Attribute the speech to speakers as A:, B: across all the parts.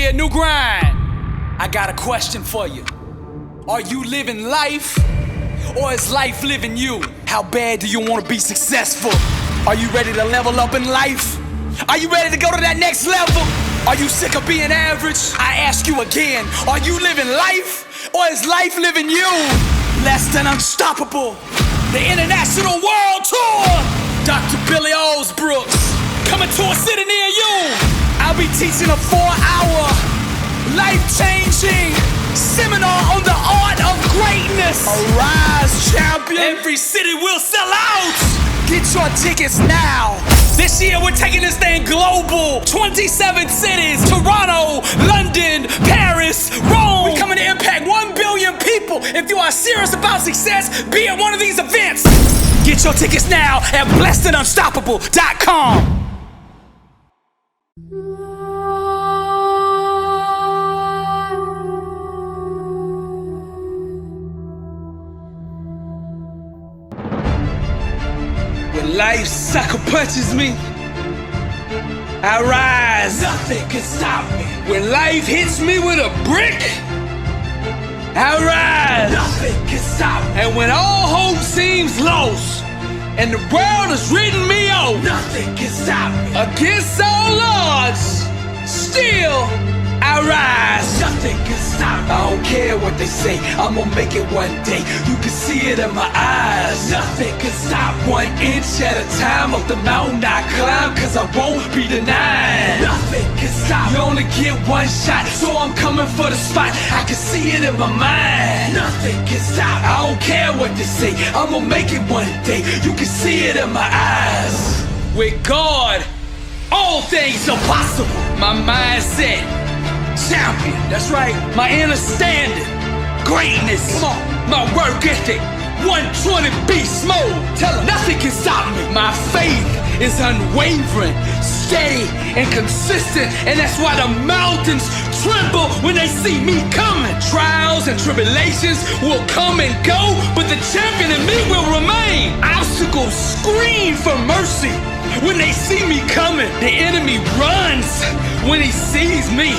A: year, new grind. I got a question for you. Are you living life, or is life living you? How bad do you want to be successful? Are you ready to level up in life? Are you ready to go to that next level? Are you sick of being average? I ask you again, are you living life, or is life living you? Less than unstoppable, the international world tour. Dr. Billy Alsbrooks, coming to a city near you. I'll be teaching a 4-hour, life-changing seminar on the art of greatness. Arise, champion. Every city will sell out. Get your tickets now. This year we're taking this thing global. 27 cities, Toronto, London, Paris, Rome. We're coming to impact 1 billion people. If you are serious about success, be at one of these events. Get your tickets now at blessedandunstoppable.com. When life sucker punches me, I rise. Nothing can stop me. When life hits me with a brick, I rise. Nothing can stop me. And when all hope seems lost and the world has written me off, nothing can stop me. Against all odds, still I rise. Nothing can stop me. I don't care what they say, I'm gonna make it one day. You can see it in my eyes. Nothing can stop. 1 inch at a time up the mountain I climb, cause I won't be denied. Nothing can stop. You only get one shot, so I'm coming for the spot. I can see it in my mind. Nothing can stop. I don't care what they say, I'm gonna make it one day. You can see it in my eyes. With God, all things are possible. My mindset, champion, that's right. My understanding, greatness. Come on. My work ethic, 120 beast mode. Tell them nothing can stop me. My faith is unwavering, steady and consistent, and that's why the mountains tremble when they see me coming. Trials and tribulations will come and go, but the champion in me will remain. Obstacles scream for mercy when they see me coming. The enemy runs when he sees me,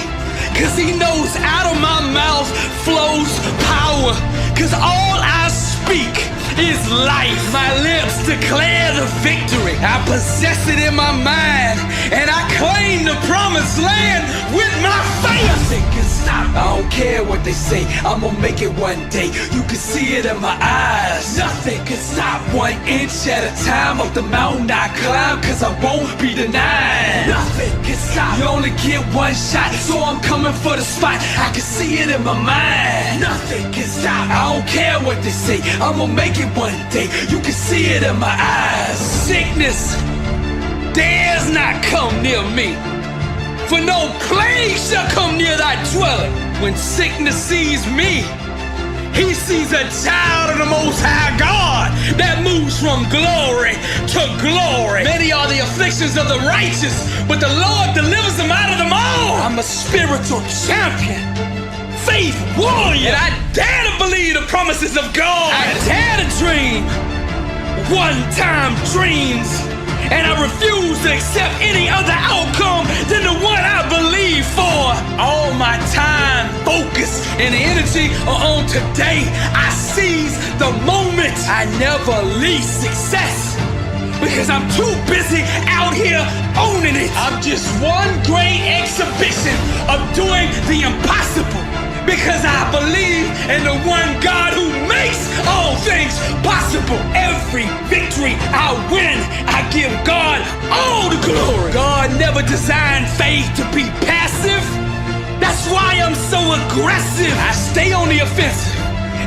A: cause he knows out of my mouth flows power. Cause all I speak is life. My lips declare the victory. I possess it in my mind, and I claim the promised land with my faith. Nothing can stop. I don't care what they say, I'm gonna make it one day. You can see it in my eyes. Nothing can stop. 1 inch at a time up the mountain I climb, cause I won't be denied. Nothing can stop. You only get one shot, so I'm coming for the spot. I can see it in my mind. Nothing can stop. I don't care what they say, I'm gonna make it one day. You can see it in my eyes. Sickness dares not come near me, for no plague shall come near thy dwelling. When sickness sees me, he sees a child of the Most High God that moves from glory to glory. Many are the afflictions of the righteous, but the Lord delivers them out of them all. I'm a spiritual champion, faith warrior, and I dare to believe the promises of God. I dare to dream one-time dreams, and I refuse to accept any other outcome than the one I believe for. All my time, focus, and energy are on today. I seize the moment. I never leave success, because I'm too busy out here owning it. I'm just one great exhibition of doing the impossible, because I believe in the one God who makes all things possible. Every victory I win, I give God all the glory. God never designed faith to be passive. That's why I'm so aggressive. I stay on the offensive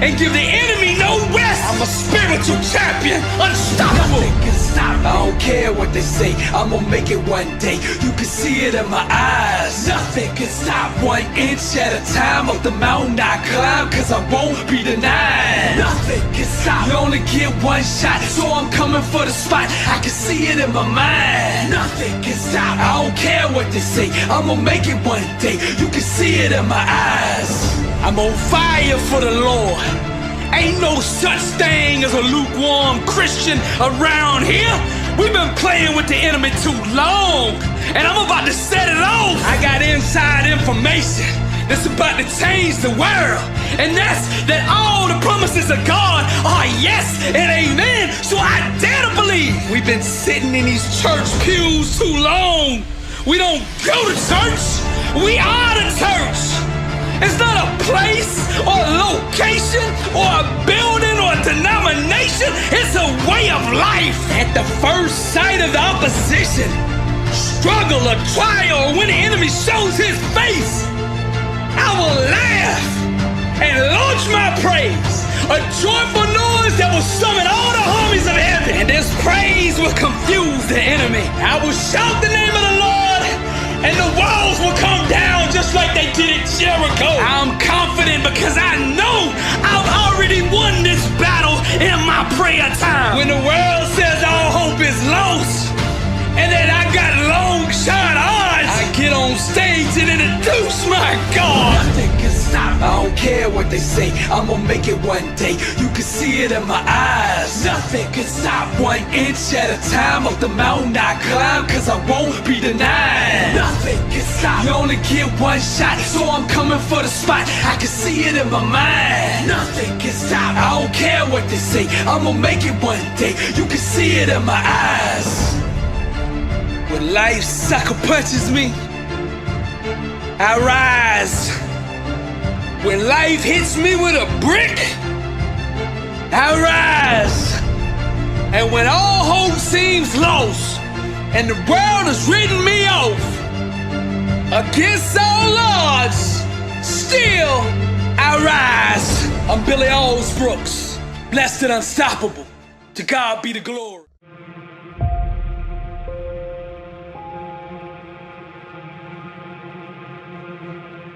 A: and give the enemy no rest. I'm a spiritual champion, unstoppable. Nothing can stop. I don't care what they say, I'm gonna make it one day. You can see it in my eyes. Nothing can stop. 1 inch at a time up the mountain I climb, cause I won't be denied. Nothing can stop. You only get one shot, so I'm coming for the spot. I can see it in my mind. Nothing can stop. I don't care what they say, I'm gonna make it one day. You can see it in my eyes. I'm on fire for the Lord. Ain't no such thing as a lukewarm Christian around here. We've been playing with the enemy too long. and I'm about to set it off. I got inside information that's about to change the world, and that's that all the promises of God are yes and amen. So I dare to believe. We've been sitting in these church pews too long. We don't go to church. We are the church. It's not a place or a location or a building or a denomination. It's a way of life. At the first sight of the opposition, struggle or trial, or when the enemy shows his face, I will laugh and launch my praise. A joyful noise that will summon all the armies of heaven. And this praise will confuse the enemy. I will shout the name of the Lord, and the walls will come down just like they did at Jericho. I'm confident because I know I've already won this battle in my prayer time. When the world says all hope is lost and that I got long shot odds, I get on stage and introduce my God. Nothing can stop. I don't care what they say. I'm gonna make it one day. You can see it in my eyes. Nothing can stop. 1 inch at a time up the mountain I climb, cause I won't be denied. Nothing can stop. You only get one shot, so I'm coming for the spot. I can see it in my mind. Nothing can stop. I don't care what they say. I'm gonna make it one day. You can see it in my eyes. When life sucker punches me, I rise. When life hits me with a brick, I rise. And when all hope seems lost and the world has written me off, against all odds, still I rise. I'm Billy Alsbrooks, blessed and unstoppable. To God be the glory.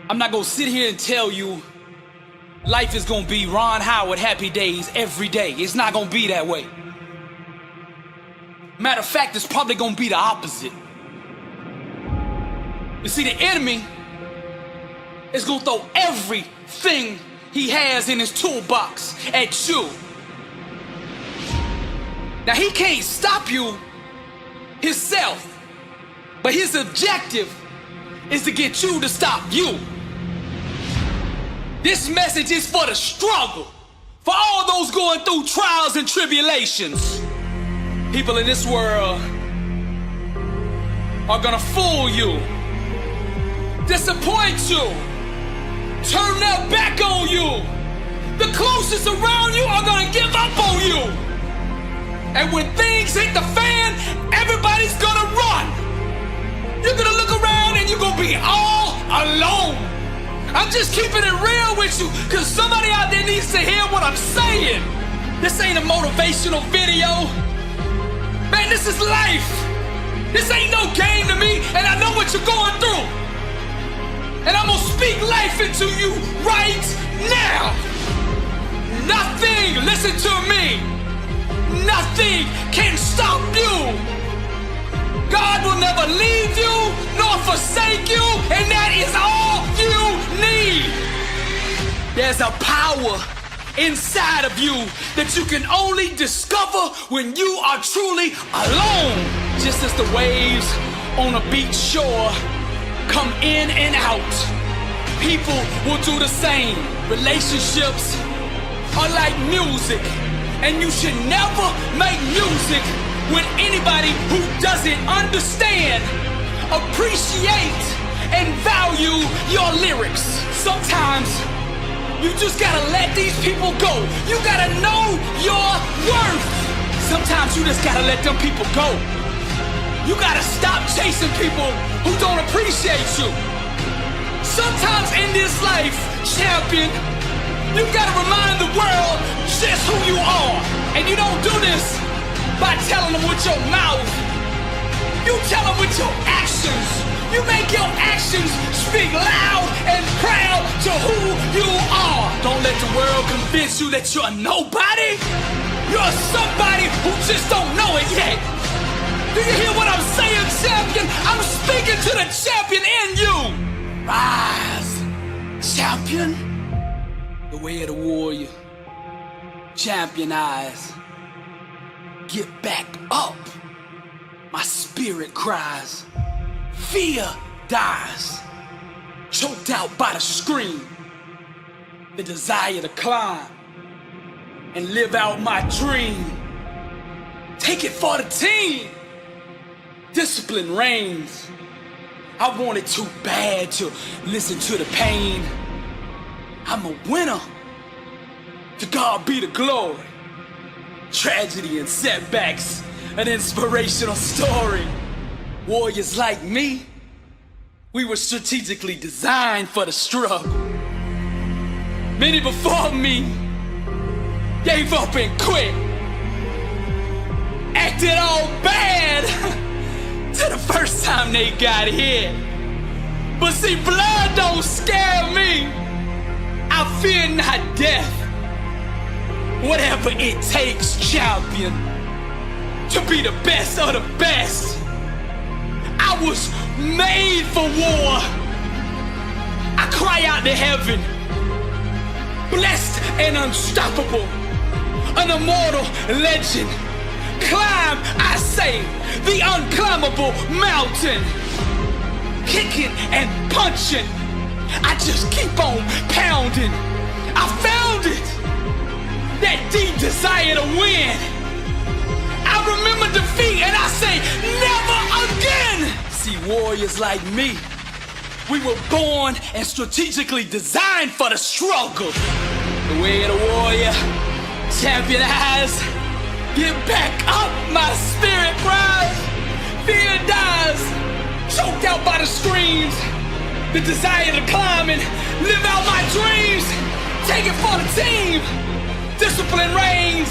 A: I'm not gonna sit here and tell you life is gonna be Ron Howard happy days every day. It's not gonna be that way. Matter of fact, it's probably gonna be the opposite. You see, the enemy is gonna throw everything he has in his toolbox at you. Now, he can't stop you himself, but his objective is to get you to stop you. This message is for the struggle, for all those going through trials and tribulations. People in this world are gonna fool you, disappoint you, turn their back on you. The closest around you are gonna give up on you. And when things hit the fan, everybody's gonna run. You're gonna look around and you're gonna be all alone. I'm just keeping it real with you, cause somebody out there needs to hear what I'm saying. This ain't a motivational video. Man, this is life. This ain't no game to me, and I know what you're going through. And I'm gonna speak life into you right now. Nothing, listen to me, nothing can stop you. God will never leave you nor forsake you, and that is all you need. There's a power inside of you that you can only discover when you are truly alone. Just as the waves on a beach shore come in and out, people will do the same. Relationships are like music, and you should never make music with anybody who doesn't understand, appreciate, and value your lyrics. Sometimes you just gotta let these people go. You gotta know your worth. Sometimes you just gotta let them people go. You gotta stop chasing people who don't appreciate you. Sometimes in this life, champion, you gotta remind the world just who you are. And you don't do this by telling them with your mouth. You tell them with your actions. You make your actions speak loud and proud to who you are. Don't let the world convince you that you're nobody. You're somebody who just don't know it yet. Do you hear what I'm saying, champion? I'm speaking to the champion in you. Rise, champion. The way of the warrior. Champion eyes. Get back up, my spirit cries. Fear dies, choked out by the scream, the desire to climb and live out my dream. Take it for the team. Discipline reigns. I wanted too bad to listen to the pain. I'm a winner. To God be the glory. Tragedy and setbacks, an inspirational story. Warriors like me, we were strategically designed for the struggle. Many before me gave up and quit, acted all bad till the first time they got hit. But see, blood don't scare me. I fear not death. Whatever it takes, champion, to be the best of the best. I was made for war. I cry out to heaven, blessed and unstoppable, an immortal legend. Climb, I say, the unclimbable mountain. Kicking and punching, I just keep on pounding. I found it, that deep desire to win. I remember defeat and I say, never again. See, warriors like me, we were born and strategically designed for the struggle. The way of the warrior, champion eyes. Get back up, my spirit cries. Fear dies, choked out by the screams, the desire to climb and live out my dreams. Take it for the team. Discipline reigns.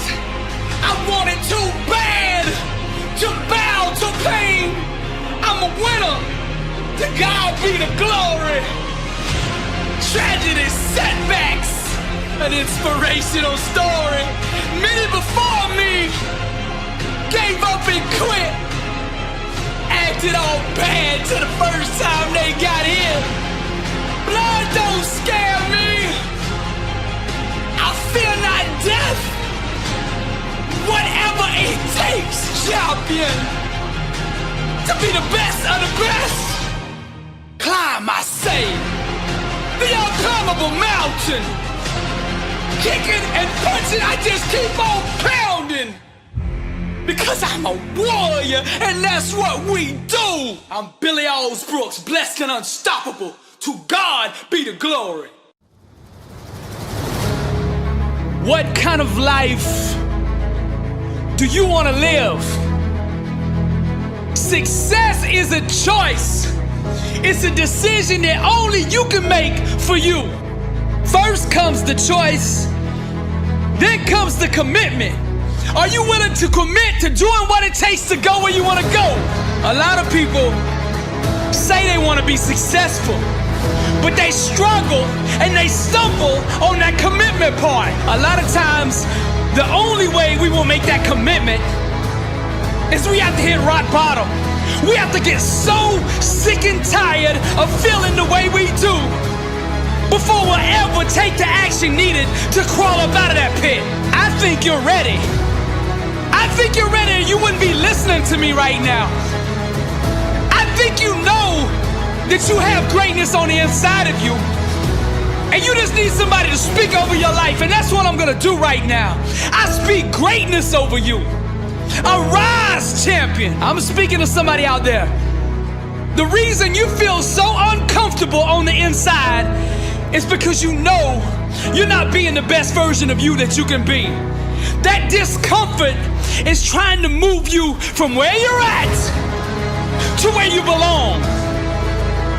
A: I want it too bad to bow to pain. I'm a winner. To God be the glory. Tragedy, setbacks, an inspirational story. Many before me gave up and quit, acted all bad till the first time they got hit. Blood don't scare me. I fear not death. Whatever it takes, champion, to be the best of the best. Climb, I say, the unclimbable mountain. Kicking and punching, I just keep on pounding. Because I'm a warrior, and that's what we do. I'm Billy Alsbrooks, blessed and unstoppable. To God be the glory. What kind of life do you want to live? Success is a choice. It's a decision that only you can make for you. First comes the choice, then comes the commitment. Are you willing to commit to doing what it takes to go where you want to go? A lot of people say they want to be successful, but they struggle and they stumble on that commitment part. A lot of times, the only way we will make that commitment is we have to hit rock bottom. We have to get so sick and tired of feeling the way we do before we'll ever take the action needed to crawl up out of that pit. I think you're ready. I think you're ready, and you wouldn't be listening to me right now. I think you know that you have greatness on the inside of you, and you just need somebody to speak over your life, and that's what I'm gonna do right now. I speak greatness over you. Arise, champion. I'm speaking to somebody out there. The reason you feel so uncomfortable on the inside is because you know you're not being the best version of you that you can be. That discomfort is trying to move you from where you're at to where you belong.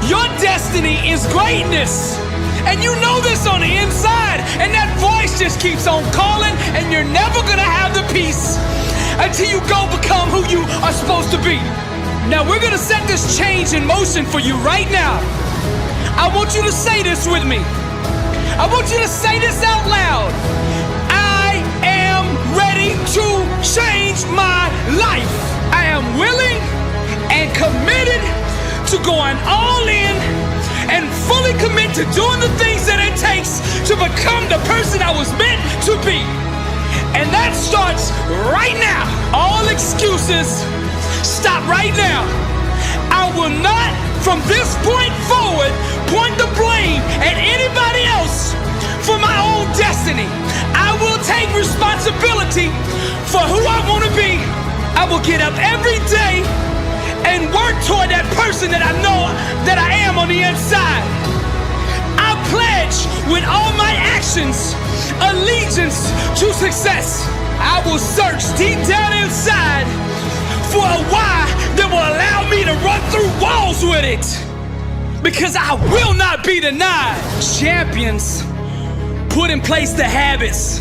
A: Your destiny is greatness, and you know this on the inside, and that voice just keeps on calling, and you're never gonna have the peace until you go become who you are supposed to be. Now we're gonna set this change in motion for you right now. I want you to say this with me. I want you to say this out loud. I am ready to change my life. I am willing and committed to going all in and fully commit to doing the things that it takes to become the person I was meant to be. And that starts right now. All excuses, stop right now. I will not From this point forward, point the blame at anybody else for my own destiny. I will take responsibility for who I want to be. I will get up every day and work toward that person that I know that I am on the inside. I pledge with all my actions allegiance to success. I will search deep down inside for a why that will allow me to run through walls with it, because I will not be denied. Champions put in place the habits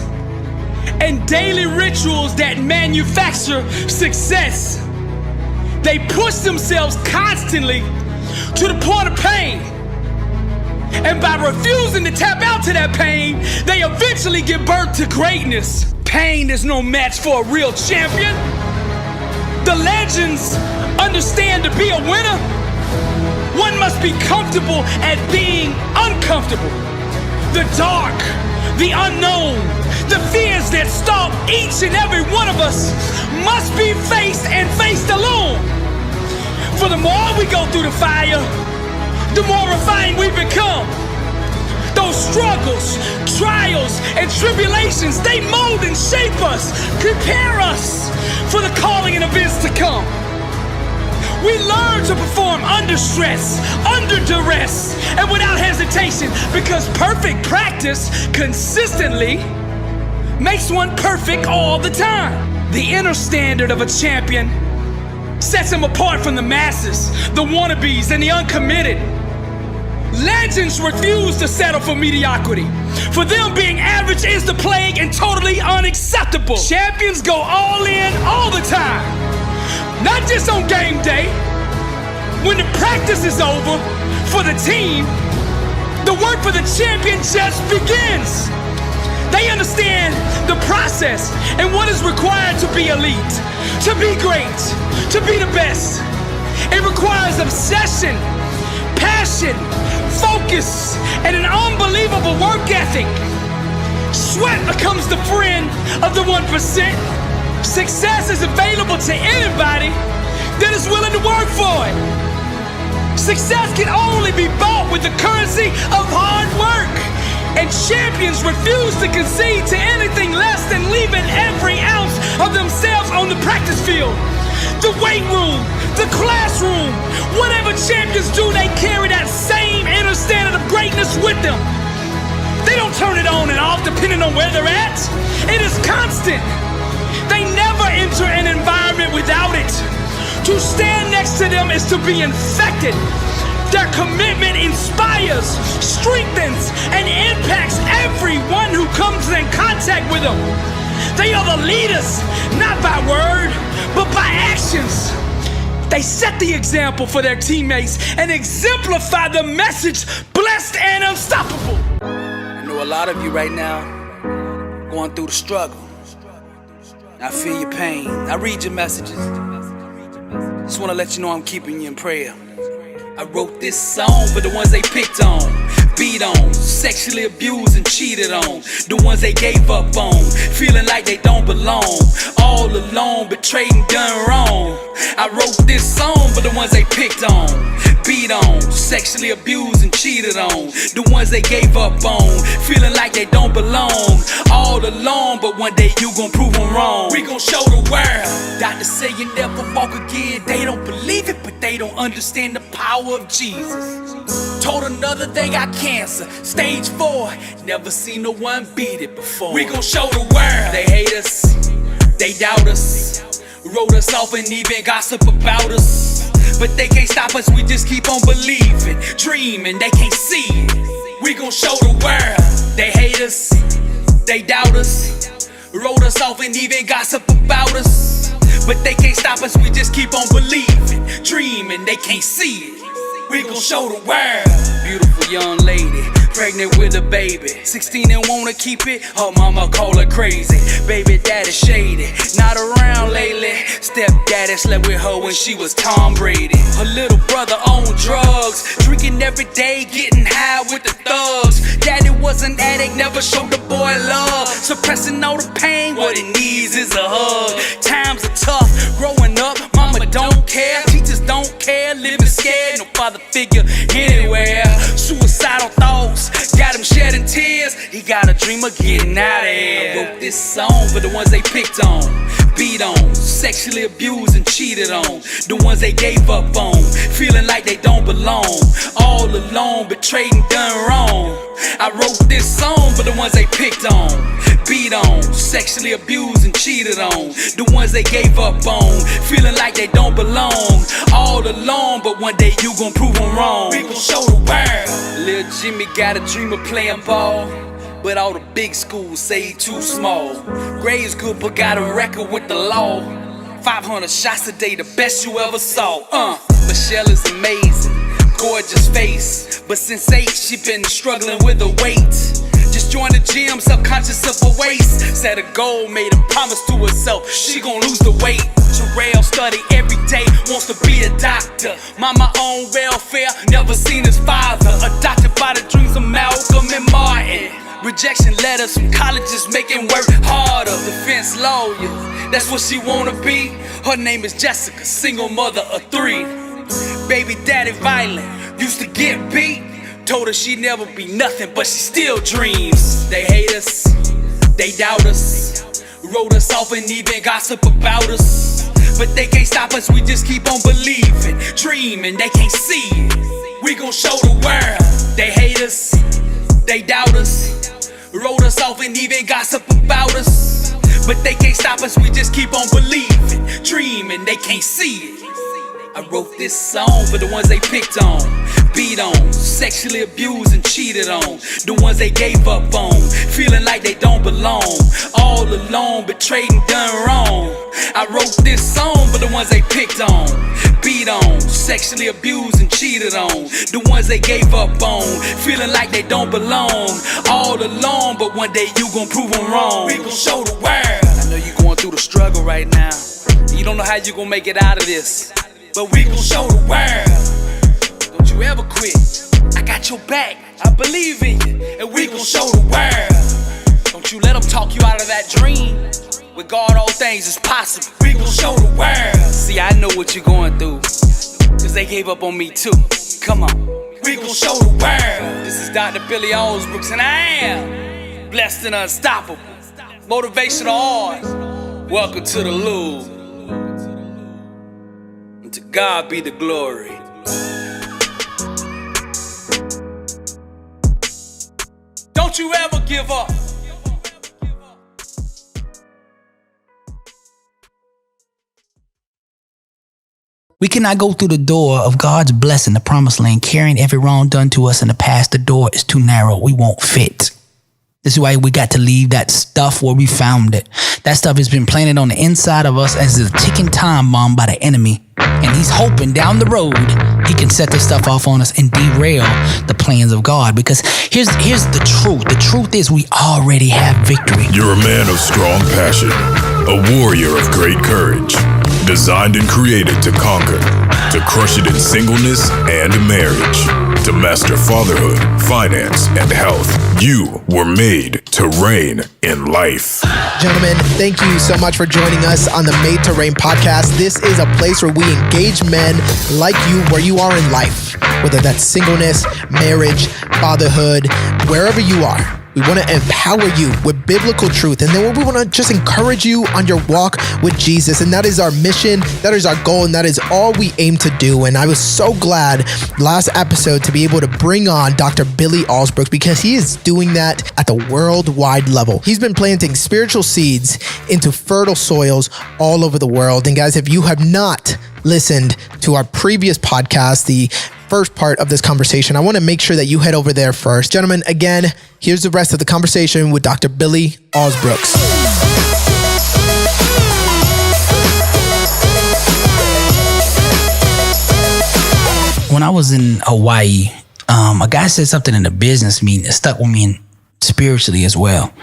A: and daily rituals that manufacture success. They push themselves constantly to the point of pain. And by refusing to tap out to that pain, they eventually give birth to greatness. Pain is no match for a real champion. The legends understand to be a winner, one must be comfortable at being uncomfortable. The dark, the unknown, the fears that stalk each and every one of us must be faced and faced alone. For the more we go through the fire, the more refined we become. Those struggles, trials, and tribulations, they mold and shape us, prepare us for the calling and events to come. We learn to perform under stress, under duress, and without hesitation, because perfect practice consistently makes one perfect all the time. The inner standard of a champion sets him apart from the masses, the wannabes, and the uncommitted. Legends refuse to settle for mediocrity. For them, being average is the plague and totally unacceptable. Champions go all in all the time, not just on game day. When the practice is over for the team, the work for the champion just begins. They understand the process and what is required to be elite, to be great, to be the best. It requires obsession, passion, focus, and an unbelievable work ethic. Sweat becomes the friend of the 1%. Success is available to anybody that is willing to work for it. Success can only be bought with the currency of hard work. And champions refuse to concede to anything less than leaving every ounce of themselves on the practice field. The weight room, the classroom, whatever champions do, they carry that same inner standard of greatness with them. They don't turn it on and off depending on where they're at. It is constant. They never enter an environment without it. To stand next to them is to be infected. Their commitment inspires, strengthens, and impacts everyone who comes in contact with them. They are the leaders, not by word, but by actions. They set the example for their teammates and exemplify the message, blessed and unstoppable. I know a lot of you right now going through the struggle. I feel your pain. I read your messages. Just want to let you know I'm keeping you in prayer. I wrote this song for the ones they picked on, beat on, sexually abused and cheated on, the ones they gave up on, feeling like they don't belong, all alone, betrayed and done wrong. I wrote this song for the ones they picked on, beat on, sexually abused and cheated on, the ones they gave up on, feeling like they don't belong, all alone, but one day you gon' prove them wrong. We gon' show the world. Doctors say you never walk again. They don't believe it, but they don't understand the power of Jesus. Told another they got cancer, stage 4. Never seen no one beat it before. We gon' show the world. They hate us, they doubt us, wrote us off and even gossip about us. But they can't stop us, we just keep on believing, dreaming, they can't see it. We gon' show the world. They hate us, they doubt us, wrote us off and even gossip about us. But they can't stop us, we just keep on believing, dreaming, they can't see it. We gon' show the world. Beautiful young lady, pregnant with a baby, 16 and wanna keep it, her mama call her crazy. Baby daddy shady, not around lately. Stepdaddy slept with her when she was Tom Brady. Her little brother on drugs, drinking every day, getting high with the thugs. Daddy was an addict, never showed the boy love, suppressing all the pain, what he needs is a hug. Times are tough, growing up, mama don't care, teachers don't care, living scared, no father figure anywhere. Suicidal thoughts got him shedding tears. He got a dream of getting out of here. I wrote this song for the ones they picked on, beat on, sexually abused and cheated on. The ones they gave up on, feeling like they don't belong. All alone, betrayed and done wrong. I wrote this song for the ones they picked on, beat on, sexually abused and cheated on. The ones they gave up on, feeling like they don't belong. All alone, but one day you gon' prove them wrong. We gon' show the world. Lil' Jimmy got a dream of playing ball, but all the big schools say he too small. Grades good, but got a record with the law. 500 shots a day, the best you ever saw. Michelle is amazing, gorgeous face, but since 8 she been struggling with the weight. Just joined the gym, subconscious of her waist. Set a goal, made a promise to herself, she gon' lose the weight. Terrell study every day, wants to be a doctor. Mama on welfare, never seen his father. Adopted by the dreams of Malcolm and Martin. Rejection letters from colleges making work harder. Defense lawyer, that's what she wanna be. Her name is Jessica, single mother of 3. Baby daddy violent, used to get beat. Told her she'd never be nothing, but she still dreams. They hate us, they doubt us, wrote us off and even gossip about us. But they can't stop us, we just keep on believing, dreaming, they can't see it. We gon' show the world. They hate us, they doubt us, wrote us off and even gossip about us. But they can't stop us, we just keep on believing, dreaming, they can't see it. I wrote this song for the ones they picked on, beat on, sexually abused and cheated on. The ones they gave up on, feeling like they don't belong. All alone, betrayed and done wrong. I wrote this song for the ones they picked on, beat on, sexually abused and cheated on. The ones they gave up on, feeling like they don't belong. All alone, but one day you gon' prove them wrong. We gon' show the world. I know you going through the struggle right now. You don't know how you gon' make it out of this, but we gon' show the world. Don't you ever quit, I got your back, I believe in you, and we gon' show the world. Don't you let them talk you out of that dream. With God all things is possible, we gon' show the world. See, I know what you're going through, cause they gave up on me too. Come on, we gon' show the world. This is Dr. Billy Alsbrooks, and I am blessed and unstoppable. Motivational art. Welcome to the Loop. To God be the glory. Don't you ever give up.
B: We cannot go through the door of God's blessing, the promised land, carrying every wrong done to us in the past. The door is too narrow. We won't fit. This is why we got to leave that stuff where we found it. That stuff has been planted on the inside of us as a ticking time bomb by the enemy. And he's hoping down the road he can set this stuff off on us and derail the plans of God. Because here's the truth. The truth is we already have victory.
C: You're a man of strong passion, a warrior of great courage, designed and created to conquer, to crush it in singleness and marriage, to master fatherhood, finance, and health. You were made to reign in life.
D: Gentlemen, thank you so much for joining us on the Made to Reign podcast. This is a place where we engage men like you where you are in life, whether that's singleness, marriage, fatherhood, wherever you are. We want to empower you with biblical truth. And then we want to just encourage you on your walk with Jesus. And that is our mission. That is our goal. And that is all we aim to do. And I was so glad last episode to be able to bring on Dr. Billy Alsbrooks, because he is doing that at the worldwide level. He's been planting spiritual seeds into fertile soils all over the world. And guys, if you have not listened to our previous podcast, the first part of this conversation, I want to make sure that you head over there first. Gentlemen, again, here's the rest of the conversation with Dr. Billy Alsbrooks.
B: When I was in Hawaii, a guy said something in a business meeting that stuck with me and spiritually as well.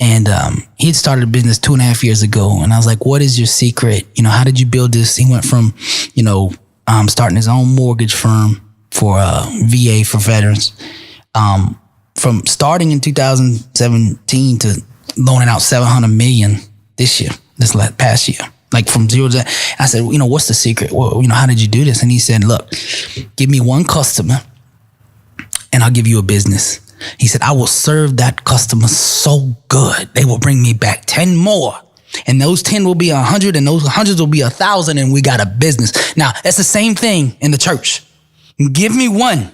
B: And he had started a business 2.5 years ago. And I was like, what is your secret? How did you build this? He went from, starting his own mortgage firm for VA for veterans, from starting in 2017 to loaning out $700 million this past year. like from 0 to, I said, what's the secret? Well, how did you do this? And he said, look, give me one customer and I'll give you a business. He said, I will serve that customer so good. They will bring me back 10 more. And those 10 will be 100 and those 100s will be 1,000 and we got a business. Now, that's the same thing in the church. Give me one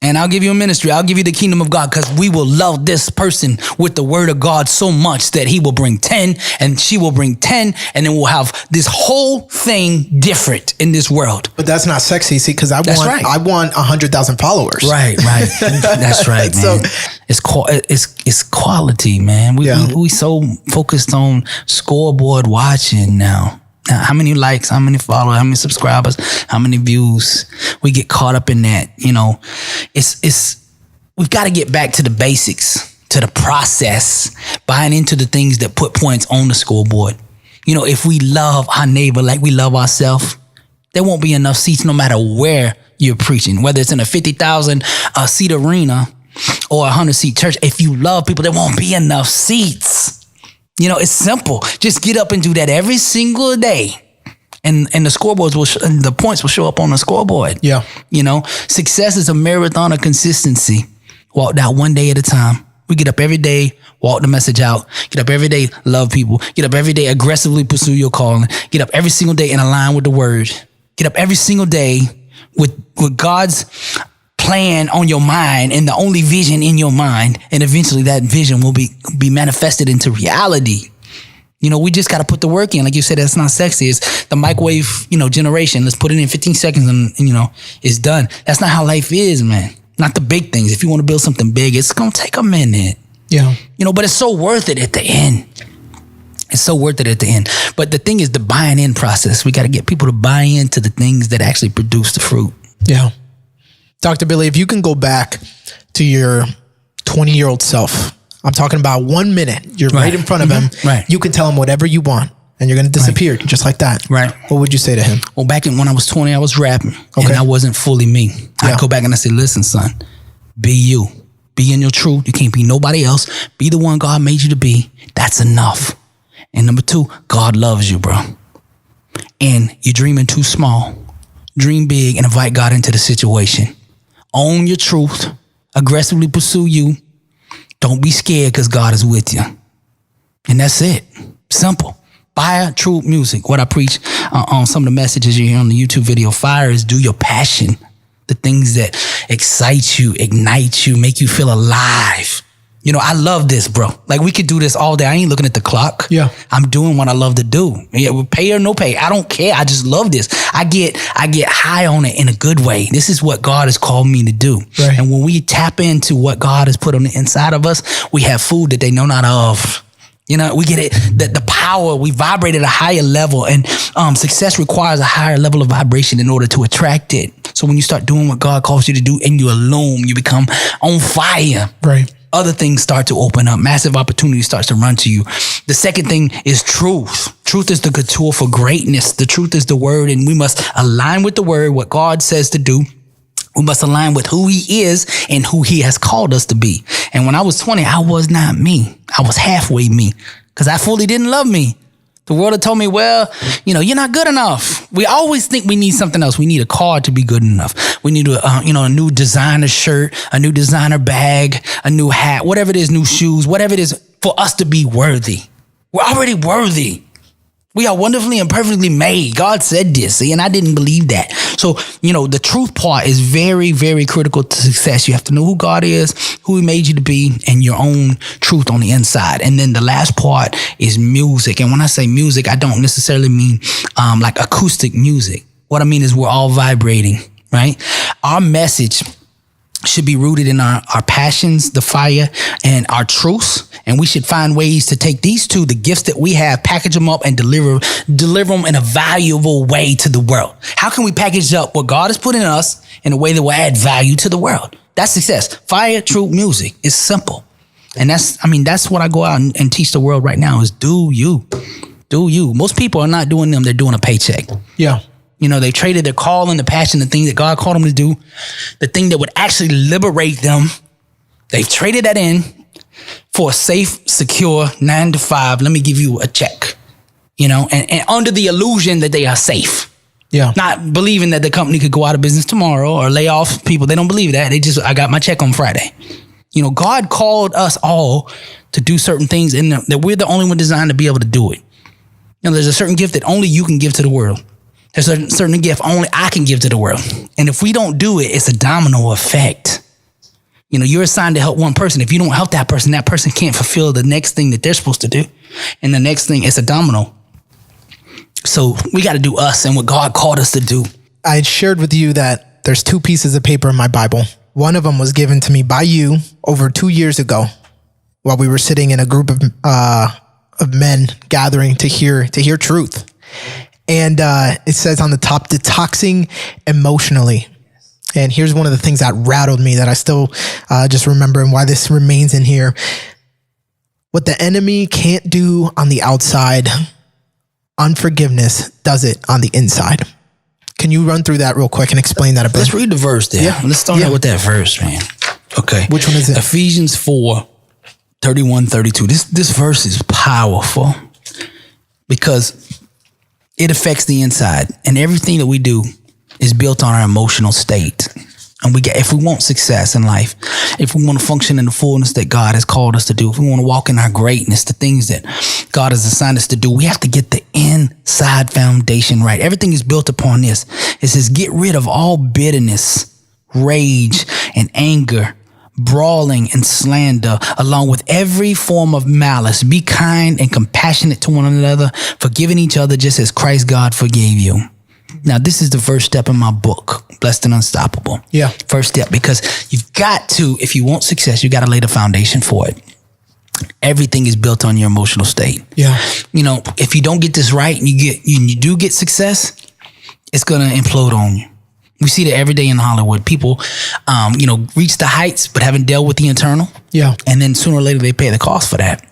B: and I'll give you a ministry. I'll give you the kingdom of God, because we will love this person with the word of God so much that he will bring 10 and she will bring 10. And then we'll have this whole thing different in this world.
D: But that's not sexy. See, because I want 100,000 followers.
B: Right. That's right, man. So it's quality, man. We so focused on scoreboard watching now. How many likes, how many followers, how many subscribers, how many views? We get caught up in that. We've got to get back to the basics, to the process, buying into the things that put points on the scoreboard. If we love our neighbor like we love ourselves, there won't be enough seats no matter where you're preaching, whether it's in a 50,000 seat arena or a 100-seat church. If you love people, there won't be enough seats. It's simple. Just get up and do that every single day. And the scoreboards the points will show up on the scoreboard.
D: Yeah.
B: Success is a marathon of consistency. Walk out one day at a time. We get up every day, walk the message out. Get up every day, love people. Get up every day, aggressively pursue your calling. Get up every single day and align with the word. Get up every single day with God's plan on your mind and the only vision in your mind, and eventually that vision will be manifested into reality. We just got to put the work in. Like you said, that's not sexy. It's the microwave, generation. Let's put it in 15 seconds and it's done. That's not how life is, man. Not the big things. If you want to build something big, it's going to take a minute.
D: Yeah.
B: But it's so worth it at the end. It's so worth it at the end. But the thing is the buying in process. We got to get people to buy into the things that actually produce the fruit.
D: Yeah. Dr. Billy, if you can go back to your 20-year-old self, I'm talking about 1 minute, you're right in front of him.
B: Right.
D: You can tell him whatever you want and you're going to disappear just like that.
B: Right.
D: What would you say to him?
B: Well, back when I was 20, I was rapping and I wasn't fully me. I'd go back and I say, listen, son, be you. Be in your truth. You can't be nobody else. Be the one God made you to be. That's enough. And number 2, God loves you, bro. And you're dreaming too small. Dream big and invite God into the situation. Own your truth. Aggressively pursue you. Don't be scared, because God is with you. And that's it. Simple. Fire, true music. What I preach on some of the messages you hear on the YouTube video. Fire is do your passion. The things that excite you, ignite you, make you feel alive. I love this, bro. Like, we could do this all day. I ain't looking at the clock.
D: Yeah.
B: I'm doing what I love to do. Yeah, pay or no pay. I don't care. I just love this. I get high on it in a good way. This is what God has called me to do.
D: Right.
B: And when we tap into what God has put on the inside of us, we have food that they know not of. We get it, that the power, we vibrate at a higher level, and success requires a higher level of vibration in order to attract it. So when you start doing what God calls you to do and you illume, you become on fire.
D: Right.
B: Other things start to open up. Massive opportunity starts to run to you. The second thing is truth. Truth is the couture for greatness. The truth is the word, and we must align with the word, what God says to do. We must align with who he is and who he has called us to be. And when I was 20, I was not me. I was halfway me, because I fully didn't love me. The world had told me, well, you're not good enough. We always think we need something else. We need a car to be good enough. We need a new designer shirt, a new designer bag, a new hat, whatever it is, new shoes, whatever it is, for us to be worthy. We're already worthy. We are wonderfully and perfectly made. God said this, see, and I didn't believe that. So, the truth part is very, very critical to success. You have to know who God is, who he made you to be, and your own truth on the inside. And then the last part is music. And when I say music, I don't necessarily mean like acoustic music. What I mean is we're all vibrating, right? Our message should be rooted in our passions, the fire, and our truths. And we should find ways to take these two, the gifts that we have, package them up and deliver them in a valuable way to the world. How can we package up what God has put in us in a way that will add value to the world? That's success. Fire, truth, music. It's simple. And that's what I go out and teach the world right now is do you. Do you. Most people are not doing them. They're doing a paycheck. Yeah. They traded their calling, the passion, the thing that God called them to do, the thing that would actually liberate them. They've traded that in for a safe, secure 9 to 5. Let me give you a check. and under the illusion that they are safe.
D: Yeah.
B: Not believing that the company could go out of business tomorrow or lay off people. They don't believe that. I got my check on Friday. God called us all to do certain things and that we're the only one designed to be able to do it. There's a certain gift that only you can give to the world. There's a certain gift only I can give to the world. And if we don't do it, it's a domino effect. You're assigned to help one person. If you don't help that person can't fulfill the next thing that they're supposed to do. And the next thing is a domino. So we got to do us and what God called us to do.
D: I shared with you that there's 2 pieces of paper in my Bible. One of them was given to me by you over 2 years ago while we were sitting in a group of men gathering to hear truth. And it says on the top, detoxing emotionally. And here's one of the things that rattled me that I still just remember and why this remains in here. What the enemy can't do on the outside, unforgiveness does it on the inside. Can you run through that real quick and explain that a bit?
B: Let's read the verse there.
D: Yeah.
B: Let's start out with that verse, man. Okay.
D: Which one is it?
B: Ephesians 4:31-32. This verse is powerful because it affects the inside, and everything that we do is built on our emotional state. And if we want success in life, if we want to function in the fullness that God has called us to do, if we want to walk in our greatness, the things that God has assigned us to do, we have to get the inside foundation right. Everything is built upon this. It says, get rid of all bitterness, rage, and anger, brawling and slander, along with every form of malice. Be kind and compassionate to one another, forgiving each other just as Christ God forgave you. Now, this is the first step in my book, Blessed and Unstoppable. Yeah. First step, because you've got to, if you want success, you got to lay the foundation for it. Everything is built on your emotional state. Yeah. If you don't get this right and you do get success, it's going to implode on you. We see that every day in Hollywood. People, reach the heights, but haven't dealt with the internal. Yeah. And then sooner or later, they pay the cost for that.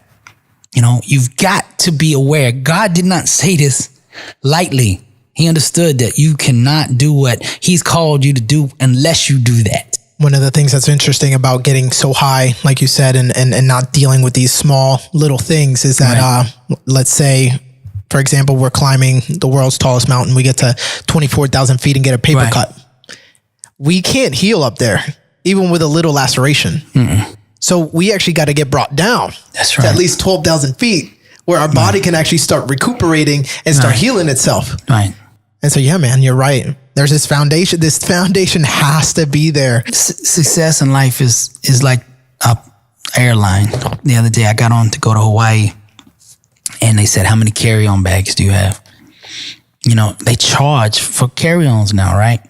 B: You've got to be aware. God did not say this lightly. He understood that you cannot do what he's called you to do unless you do that.
D: One of the things that's interesting about getting so high, like you said, and not dealing with these small little things is that, let's say, for example, we're climbing the world's tallest mountain. We get to 24,000 feet and get a paper cut. We can't heal up there, even with a little laceration. Mm-mm. So we actually got to get brought down. That's right. To at least 12,000 feet where our body can actually start recuperating and start healing itself. Right. And so, yeah, man, you're right. There's this foundation. This foundation has to be there.
B: Success in life is like a airline. The other day I got on to go to Hawaii and they said, how many carry-on bags do you have? They charge for carry-ons now, right?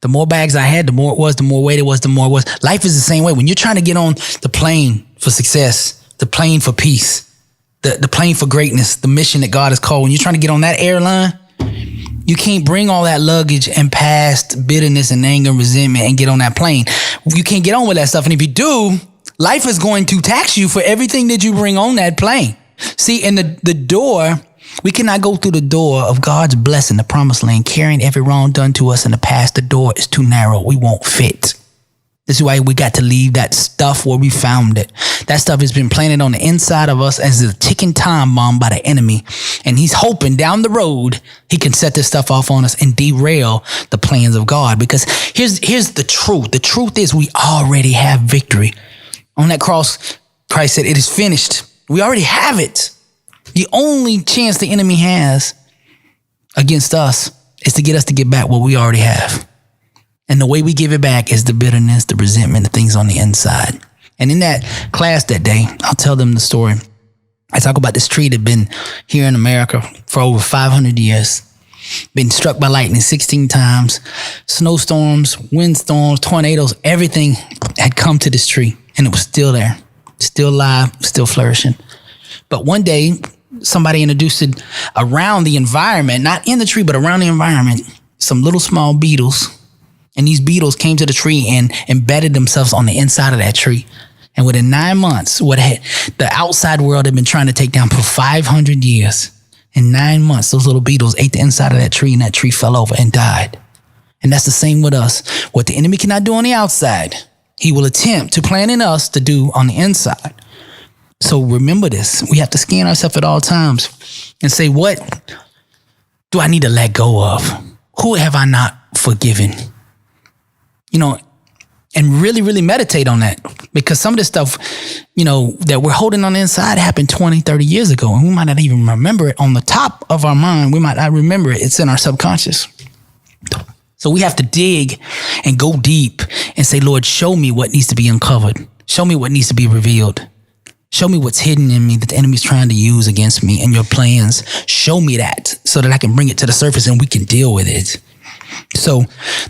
B: The more bags I had, the more it was, the more weight it was, the more it was. Life is the same way. When you're trying to get on the plane for success, the plane for peace, the plane for greatness, the mission that God has called, when you're trying to get on that airline, you can't bring all that luggage and past bitterness and anger and resentment and get on that plane. You can't get on with that stuff. And if you do, life is going to tax you for everything that you bring on that plane. See, in the door, we cannot go through the door of God's blessing, the promised land, carrying every wrong done to us in the past. The door is too narrow. We won't fit. This is why we got to leave that stuff where we found it. That stuff has been planted on the inside of us as a ticking time bomb by the enemy. And he's hoping down the road he can set this stuff off on us and derail the plans of God. Because here's the truth. The truth is we already have victory. On that cross, Christ said, it is finished. We already have it. The only chance the enemy has against us is to get us to get back what we already have. And the way we give it back is the bitterness, the resentment, the things on the inside. And in that class that day, I'll tell them the story. I talk about this tree that had been here in America for over 500 years, been struck by lightning 16 times, snowstorms, windstorms, tornadoes, everything had come to this tree and it was still there, still alive, still flourishing. But one day, somebody introduced it around the environment, not in the tree, but around the environment, some little small beetles. And these beetles came to the tree and embedded themselves on the inside of that tree. And within 9 months, the outside world had been trying to take down for 500 years. In 9 months, those little beetles ate the inside of that tree and that tree fell over and died. And that's the same with us. What the enemy cannot do on the outside, he will attempt to plant in us to do on the inside. So remember this. We have to scan ourselves at all times and say, what do I need to let go of? Who have I not forgiven? You know, and really, really meditate on that, because some of this stuff, you know, that we're holding on the inside happened 20, 30 years ago, and we might not even remember it on the top of our mind. We might not remember it. It's in our subconscious. So we have to dig and go deep and say, Lord, show me what needs to be uncovered. Show me what needs to be revealed. Show me what's hidden in me that the enemy's trying to use against me and your plans. Show me that so that I can bring it to the surface and we can deal with it. So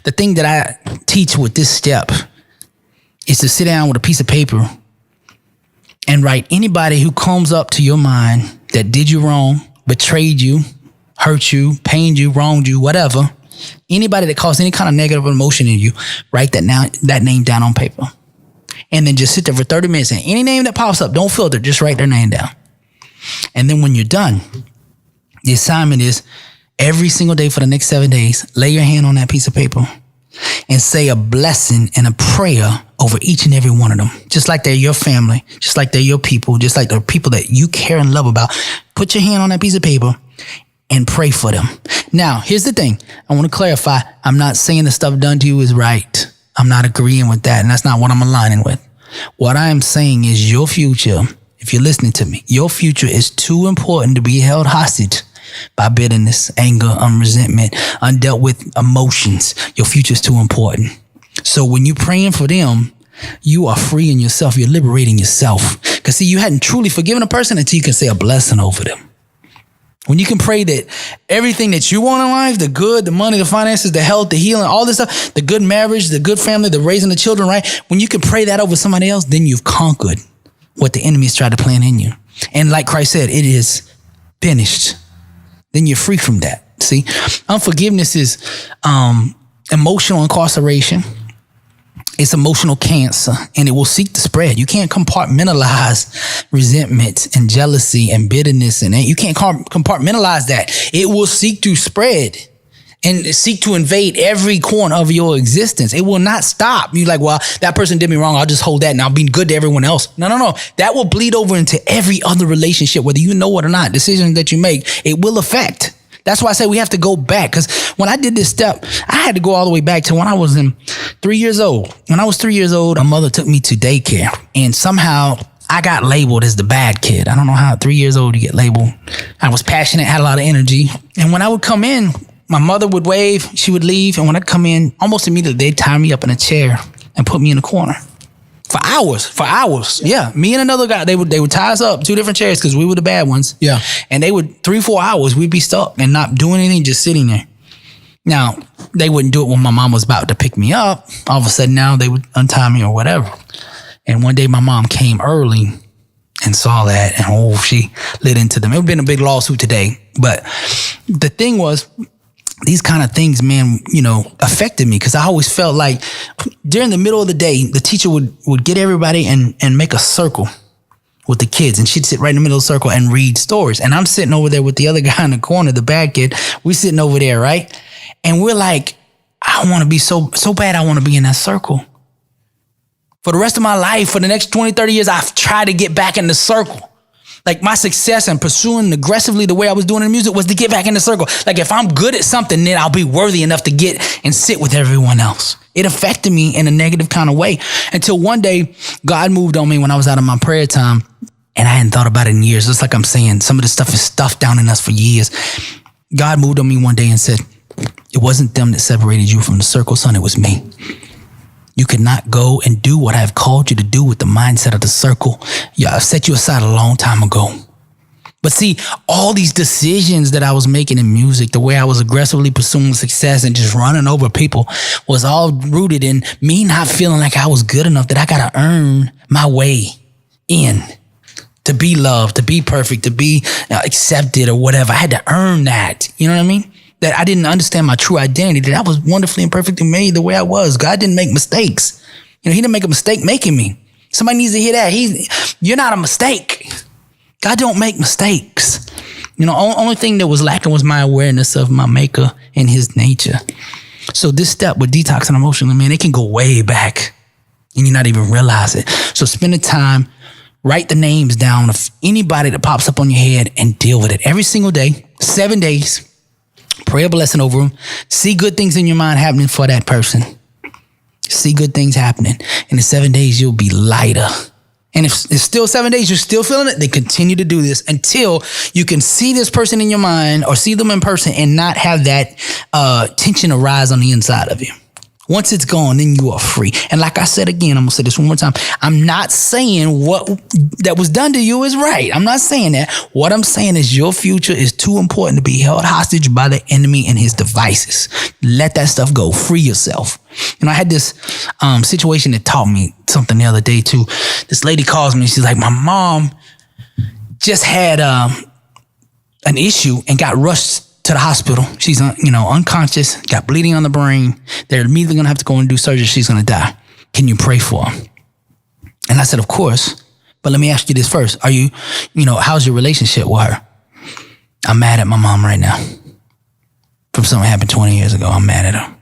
B: the thing that I teach with this step is to sit down with a piece of paper and write anybody who comes up to your mind that did you wrong, betrayed you, hurt you, pained you, wronged you, whatever. Anybody that caused any kind of negative emotion in you, write that name down on paper. And then just sit there for 30 minutes, and any name that pops up, don't filter, just write their name down. And then when you're done, the assignment is every single day for the next 7 days, lay your hand on that piece of paper and say a blessing and a prayer over each and every one of them. Just like they're your family, just like they're your people, just like they're people that you care and love about. Put your hand on that piece of paper and pray for them. Now, here's the thing. I want to clarify. I'm not saying the stuff done to you is right. I'm not agreeing with that, and that's not what I'm aligning with. What I am saying is your future, if you're listening to me, your future is too important to be held hostage by bitterness, anger, resentment, undealt with emotions. Your future is too important. So when you're praying for them, you are freeing yourself. You're liberating yourself. Because see, you hadn't truly forgiven a person until you can say a blessing over them. When you can pray that everything that you want in life, the good, the money, the finances, the health, the healing, all this stuff, the good marriage, the good family, the raising the children, right? When you can pray that over somebody else, then you've conquered what the enemy's tried to plant in you. And like Christ said, it is finished. Then you're free from that. See, unforgiveness is emotional incarceration. It's emotional cancer, and it will seek to spread. You can't compartmentalize resentment and jealousy and bitterness, and you can't compartmentalize that. It will seek to spread and seek to invade every corner of your existence. It will not stop. You're like, well, that person did me wrong. I'll just hold that and I'll be good to everyone else. No. That will bleed over into every other relationship, whether you know it or not. Decisions that you make, it will affect. That's why I say we have to go back, because when I did this step, I had to go all the way back to when I was 3 years old. When I was 3 years old, my mother took me to daycare, and somehow I got labeled as the bad kid. I don't know how at 3 years old you get labeled. I was passionate, had a lot of energy. And when I would come in, my mother would wave, she would leave. And when I'd come in, almost immediately, they'd tie me up in a chair and put me in a corner. For hours. Yeah. Me and another guy, they would tie us up, 2 different chairs, because we were the bad ones. Yeah. And they would 3-4 hours, we'd be stuck and not doing anything, just sitting there. Now, they wouldn't do it when my mom was about to pick me up. All of a sudden now they would untie me or whatever. And one day my mom came early and saw that, and she lit into them. It would have been a big lawsuit today. But the thing was, these kind of things, man, affected me, because I always felt like during the middle of the day, the teacher would get everybody and make a circle with the kids, and she'd sit right in the middle of the circle and read stories. And I'm sitting over there with the other guy in the corner, the bad kid. We're sitting over there, right? And we're like, I want to be so bad. I want to be in that circle. For the rest of my life, for the next 20, 30 years, I've tried to get back in the circle. Like my success and pursuing aggressively the way I was doing in music was to get back in the circle. Like if I'm good at something, then I'll be worthy enough to get and sit with everyone else. It affected me in a negative kind of way, until one day God moved on me when I was out of my prayer time, and I hadn't thought about it in years. Just like I'm saying, some of this stuff is stuffed down in us for years. God moved on me one day and said, it wasn't them that separated you from the circle, son. It was me. You cannot go and do what I've called you to do with the mindset of the circle. Yeah, I've set you aside a long time ago. But see, all these decisions that I was making in music, the way I was aggressively pursuing success and just running over people, was all rooted in me not feeling like I was good enough, that I got to earn my way in to be loved, to be perfect, to be accepted or whatever. I had to earn that. You know what I mean? That I didn't understand my true identity, that I was wonderfully and perfectly made the way I was. God didn't make mistakes. He didn't make a mistake making me. Somebody needs to hear that. You're not a mistake. God don't make mistakes. Only thing that was lacking was my awareness of my maker and his nature. So this step with detoxing emotionally, man, it can go way back and you not even realize it. So spend the time Write the names down of anybody that pops up on your head and deal with it every single day, 7 days. Pray a blessing over them. See good things in your mind happening for that person. See good things happening. In the 7 days, you'll be lighter. And if it's still 7 days, you're still feeling it, then continue to do this until you can see this person in your mind or see them in person and not have that tension arise on the inside of you. Once it's gone, then you are free. And like I said again, I'm going to say this one more time. I'm not saying what that was done to you is right. I'm not saying that. What I'm saying is your future is too important to be held hostage by the enemy and his devices. Let that stuff go. Free yourself. I had this situation that taught me something the other day too. This lady calls me. She's like, my mom just had an issue and got rushed to the hospital. She's unconscious, got bleeding on the brain. They're immediately gonna have to go and do surgery. She's gonna die. Can you pray for her? And I said, of course. But let me ask you this first. Are you, how's your relationship with her? I'm mad at my mom right now. From something happened 20 years ago. I'm mad at her.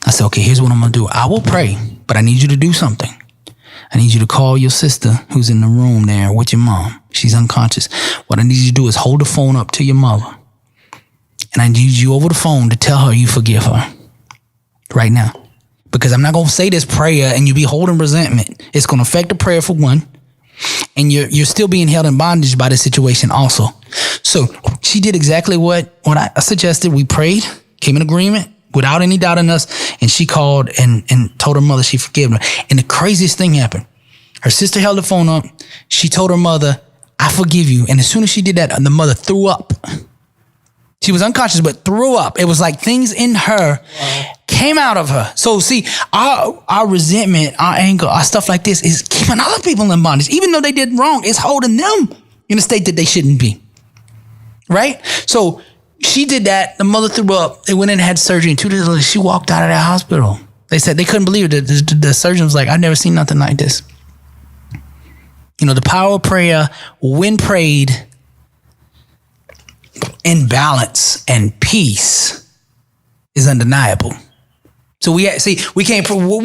B: I said, okay, here's what I'm gonna do. I will pray, but I need you to do something. I need you to call your sister who's in the room there with your mom. She's unconscious. What I need you to do is hold the phone up to your mother. And I need you over the phone to tell her you forgive her right now. Because I'm not going to say this prayer and you be holding resentment. It's going to affect the prayer for one. And you're still being held in bondage by the situation also. So she did exactly what I suggested. We prayed, came in agreement without any doubt in us. And she called and told her mother she forgave her. And the craziest thing happened. Her sister held the phone up. She told her mother, I forgive you. And as soon as she did that, the mother threw up. She was unconscious, but threw up. It was like things in her came out of her. So see, our resentment, our anger, our stuff like this is keeping other people in bondage. Even though they did wrong, it's holding them in a state that they shouldn't be. Right? So she did that. The mother threw up. They went in and had surgery. And 2 days later, she walked out of that hospital. They said they couldn't believe it. The surgeon was like, I've never seen nothing like this. The power of prayer, when prayed, in balance and peace is undeniable. So we're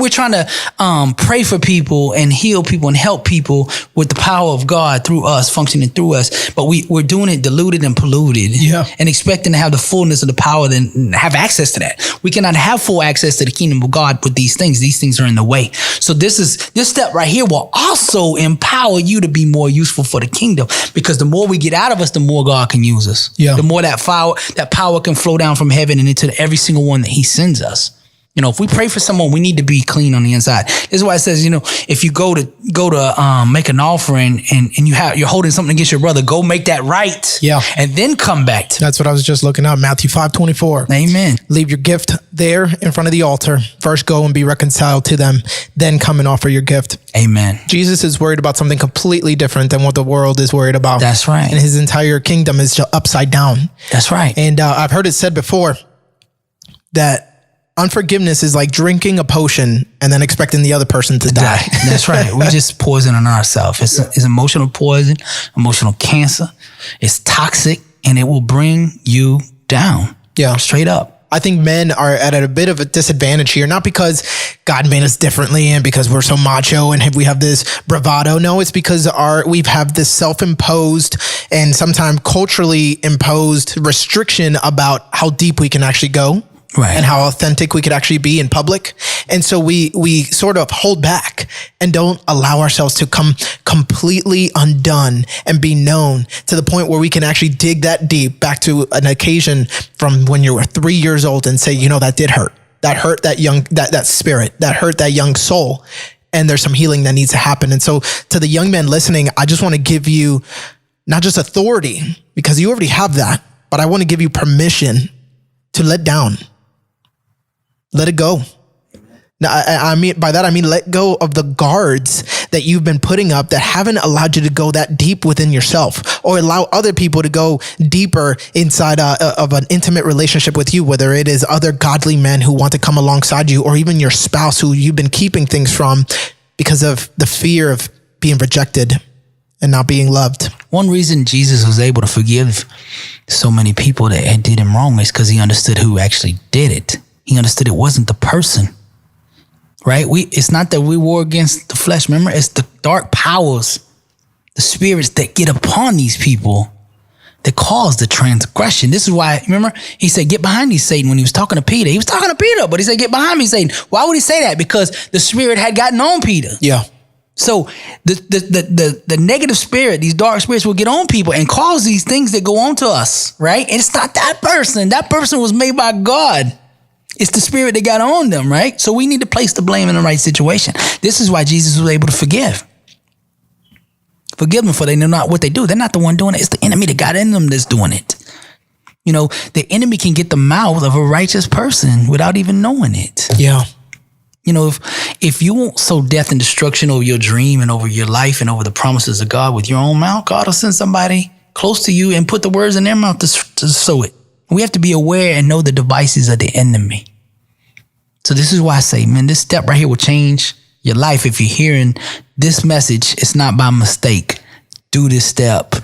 B: trying to pray for people and heal people and help people with the power of God through us, functioning through us. But we're doing it diluted and polluted and expecting to have the fullness of the power, then have access to that. We cannot have full access to the kingdom of God with these things. These things are in the way. So this step right here will also empower you to be more useful for the kingdom, because the more we get out of us, the more God can use us. Yeah. The more that power can flow down from heaven and into every single one that he sends us. If we pray for someone, we need to be clean on the inside. This is why it says, if you go to make an offering and you're holding something against your brother, go make that right. Yeah. And then come back to.
D: That's what I was just looking at. Matthew 5:24.
B: Amen.
D: Leave your gift there in front of the altar. First go and be reconciled to them. Then come and offer your gift.
B: Amen.
D: Jesus is worried about something completely different than what the world is worried about.
B: That's right.
D: And his entire kingdom is upside down.
B: That's right.
D: And I've heard it said before that unforgiveness is like drinking a potion and then expecting the other person to die.
B: That's right. We just poisoning ourselves. It's emotional poison, emotional cancer. It's toxic, and it will bring you down. Yeah. Straight up.
D: I think men are at a bit of a disadvantage here, not because God made us differently and because we're so macho and we have this bravado. No, it's because we have this self-imposed and sometimes culturally imposed restriction about how deep we can actually go. Right. And how authentic we could actually be in public. And so we sort of hold back and don't allow ourselves to come completely undone and be known to the point where we can actually dig that deep back to an occasion from when you were 3 years old and say, that did hurt. That hurt that young, that spirit, that hurt that young soul. And there's some healing that needs to happen. And so to the young men listening, I just want to give you not just authority, because you already have that, but I want to give you permission to let down. Let it go. Now, I mean, by that, I mean, let go of the guards that you've been putting up that haven't allowed you to go that deep within yourself, or allow other people to go deeper inside of an intimate relationship with you, whether it is other godly men who want to come alongside you, or even your spouse who you've been keeping things from because of the fear of being rejected and not being loved.
B: One reason Jesus was able to forgive so many people that did him wrong is because he understood who actually did it. He understood it wasn't the person, right? It's not that we war against the flesh. Remember, it's the dark powers the spirits that get upon these people that cause the transgression. This is why, remember, he said, get behind me, Satan, when he was talking to Peter. He was talking to Peter, but he said, get behind me, Satan. Why would he say that? Because the spirit had gotten on Peter.
D: Yeah.
B: So the negative spirit, these dark spirits will get on people and cause these things that go on to us, right? And it's not that person. That person was made by God. It's the spirit that got on them, right? So we need to place the blame in the right situation. This is why Jesus was able to forgive. Forgive them, for they know not what they do. They're not the one doing it. It's the enemy that got in them that's doing it. You know, the enemy can get the mouth of a righteous person without even knowing it.
D: Yeah.
B: You know, if you won't sow death and destruction over your dream and over your life and over the promises of God with your own mouth, God will send somebody close to you and put the words in their mouth to sow it. We have to be aware and know the devices of the enemy. So this is why I say, man, this step right here will change your life. If you're hearing this message, it's not by mistake. Do this step.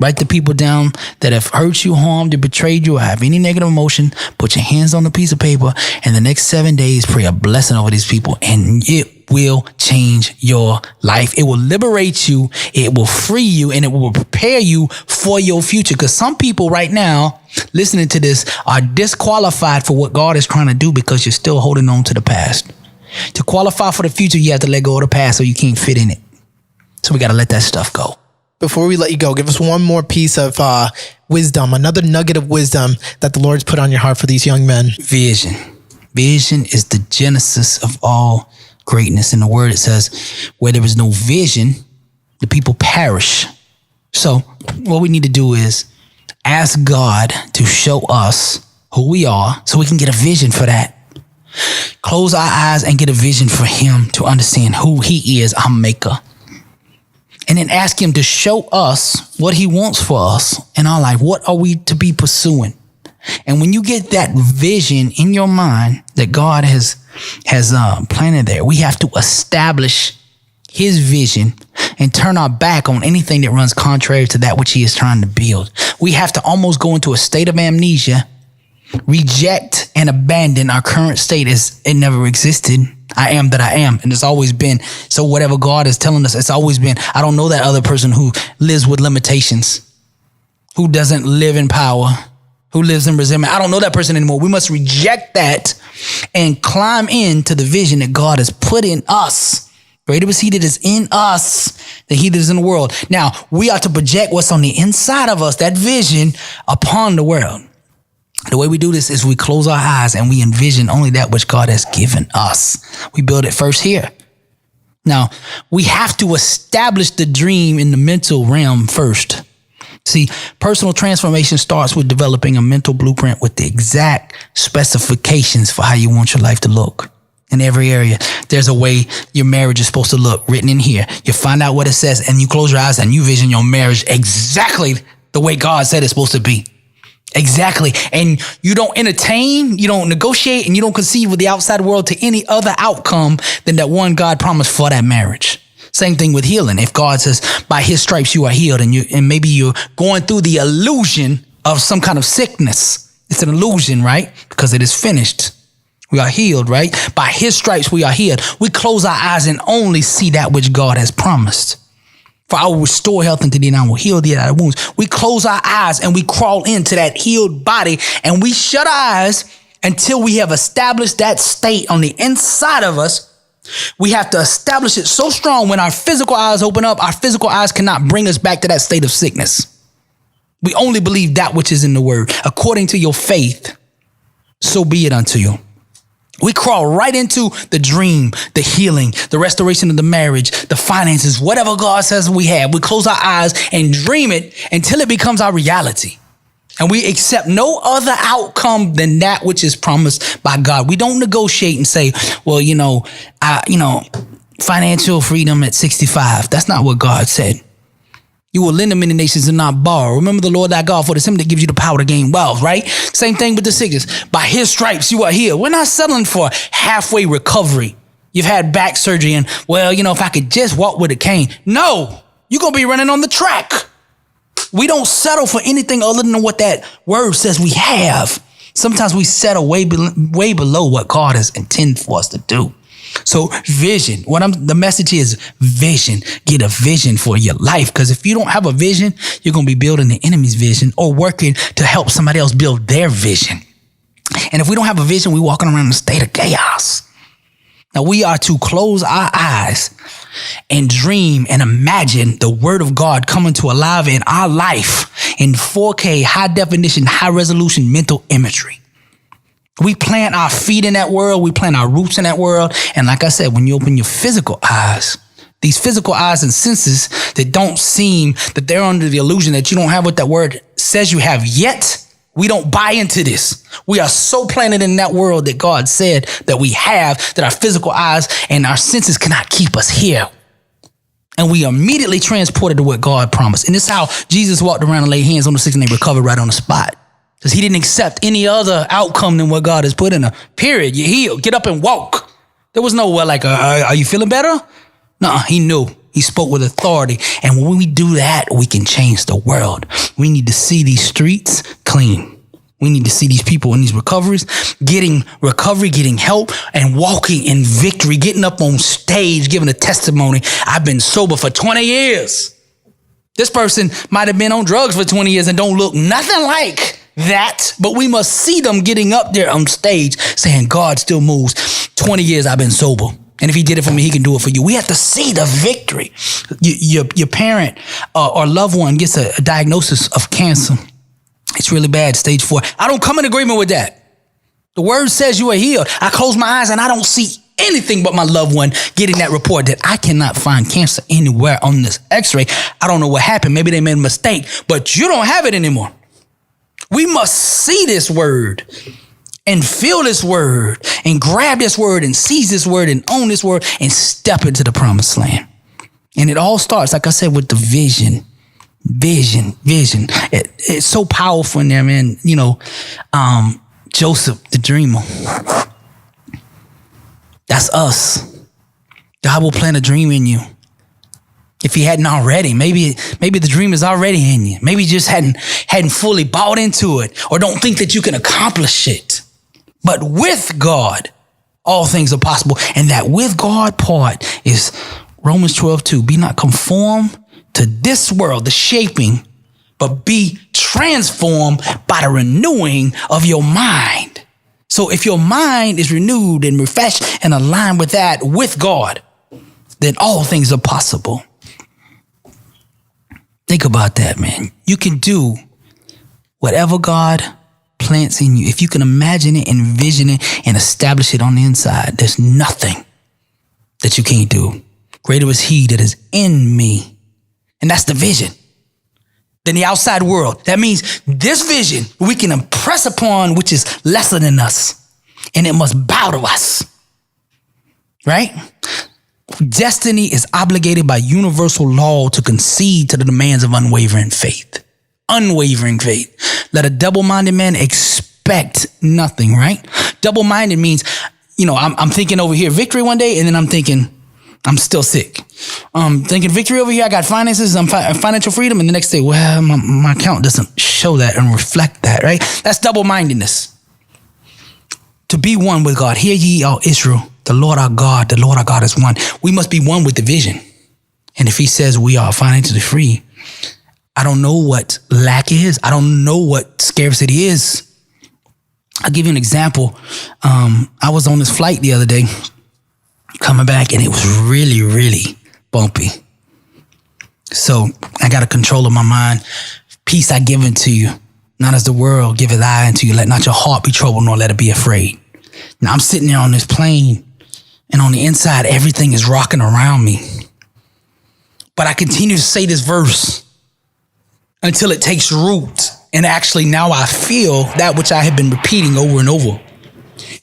B: Write the people down that have hurt you, harmed, or betrayed you, or have any negative emotion. Put your hands on a piece of paper, and the next 7 days, pray a blessing over these people, and it will change your life. It will liberate you. It will free you, and it will prepare you for your future. Because some people right now, listening to this, are disqualified for what God is trying to do because you're still holding on to the past. To qualify for the future, you have to let go of the past, so you can't fit in it. So we got to let that stuff go.
D: Before we let you go, give us one more piece of wisdom, another nugget of wisdom that the Lord's put on your heart for these young men.
B: Vision. Vision is the genesis of all greatness. In the word, it says, where there is no vision, the people perish. So what we need to do is ask God to show us who we are so we can get a vision for that. Close our eyes and get a vision for him to understand who he is, our maker. And then ask him to show us what he wants for us in our life. What are we to be pursuing? And when you get that vision in your mind that God has planted there, we have to establish his vision and turn our back on anything that runs contrary to that which he is trying to build. We have to almost go into a state of amnesia, reject and abandon our current state as it never existed. I am that I am, and it's always been. So whatever God is telling us, it's always been. I don't know that other person who lives with limitations, who doesn't live in power, who lives in resentment. I don't know that person anymore. We must reject that and climb into the vision that God has put in us. Greater is he that is in us than he that is in the world. Now, we are to project what's on the inside of us, that vision, upon the world. The way we do this is we close our eyes and we envision only that which God has given us. We build it first here. Now, we have to establish the dream in the mental realm first. See, personal transformation starts with developing a mental blueprint with the exact specifications for how you want your life to look. In every area, there's a way your marriage is supposed to look written in here. You find out what it says and you close your eyes and you vision your marriage exactly the way God said it's supposed to be. Exactly. And you don't entertain, you don't negotiate, and you don't conceive with the outside world to any other outcome than that one God promised for that marriage. Same thing with healing. If God says by his stripes you are healed, and maybe you're going through the illusion of some kind of sickness. It's an illusion, right? Because it is finished. We are healed, right? By his stripes we are healed. We close our eyes and only see that which God has promised. For I will restore health unto thee, and I will heal thee out of wounds. We close our eyes and we crawl into that healed body, and we shut our eyes until we have established that state on the inside of us. We have to establish it so strong when our physical eyes open up, our physical eyes cannot bring us back to that state of sickness. We only believe that which is in the word. According to your faith, so be it unto you. We crawl right into the dream, the healing, the restoration of the marriage, the finances, whatever God says we have. We close our eyes and dream it until it becomes our reality. And we accept no other outcome than that which is promised by God. We don't negotiate and say, well, financial freedom at 65. That's not what God said. You will lend to many nations and not borrow. Remember the Lord thy God, for it is him that gives you the power to gain wealth, right? Same thing with the sickness. By his stripes you are healed. We're not settling for halfway recovery. You've had back surgery and, if I could just walk with a cane. No, you're going to be running on the track. We don't settle for anything other than what that word says we have. Sometimes we settle way below what God has intended for us to do. So vision, the message is vision. Get a vision for your life. Because if you don't have a vision, you're going to be building the enemy's vision or working to help somebody else build their vision. And if we don't have a vision, we're walking around in a state of chaos. Now we are to close our eyes and dream and imagine the word of God coming to alive in our life in 4K, high definition, high resolution mental imagery. We plant our feet in that world. We plant our roots in that world. And like I said, when you open your physical eyes, these physical eyes and senses that don't seem that they're under the illusion that you don't have what that word says you have yet, we don't buy into this. We are so planted in that world that God said that we have, that our physical eyes and our senses cannot keep us here. And we are immediately transported to what God promised. And this is how Jesus walked around and laid hands on the sick and they recovered right on the spot. Because he didn't accept any other outcome than what God has put in a period. You're healed. Get up and walk. There was no, well, like, are you feeling better? No, he knew. He spoke with authority. And when we do that, we can change the world. We need to see these streets clean. We need to see these people in these recoveries, getting recovery, getting help, and walking in victory, getting up on stage, giving a testimony. I've been sober for 20 years. This person might have been on drugs for 20 years and don't look nothing like that, but we must see them getting up there on stage saying, God still moves. 20 years I've been sober. And if he did it for me, he can do it for you. We have to see the victory. Your parent or loved one gets a diagnosis of cancer. It's really bad, stage 4. I don't come in agreement with that. The word says you are healed. I close my eyes and I don't see anything but my loved one getting that report that I cannot find cancer anywhere on this x-ray. I don't know what happened. Maybe they made a mistake, but you don't have it anymore. We must see this word and feel this word and grab this word and seize this word and own this word and step into the promised land. And it all starts, like I said, with the vision. Vision. It's so powerful in there, man. You know, Joseph, the dreamer. That's us. God will plant a dream in you. If he hadn't already, maybe the dream is already in you. Maybe you just hadn't fully bought into it or don't think that you can accomplish it. But with God, all things are possible. And that with God part is Romans 12:2. Be not conformed to this world, the shaping, but be transformed by the renewing of your mind. So if your mind is renewed and refreshed and aligned with that, with God, then all things are possible. Think about that, man. You can do whatever God plants in you. If you can imagine it, envision it, and establish it on the inside, there's nothing that you can't do. Greater is he that is in me. And that's the vision. Than the outside world. That means this vision we can impress upon, which is lesser than us. And it must bow to us. Right? Destiny is obligated by universal law to concede to the demands of unwavering faith. Unwavering faith. Let a double-minded man expect nothing, right? Double-minded means, you know, I'm thinking over here victory one day, and then I'm thinking I'm still sick. Thinking victory over here, I got finances, I'm financial freedom, and the next day, well, my account doesn't show that and reflect that, right? That's double-mindedness. To be one with God. Hear ye, all Israel, the Lord our God is one. We must be one with the vision. And if he says we are financially free, I don't know what lack is. I don't know what scarcity is. I'll give you an example. I was on this flight the other day, coming back, and it was really, really bumpy. So I got a control of my mind. Peace I give unto you, not as the world giveth I unto you. Let not your heart be troubled, nor let it be afraid. Now I'm sitting there on this plane, and on the inside, everything is rocking around me. But I continue to say this verse until it takes root. And actually now I feel that which I have been repeating over and over.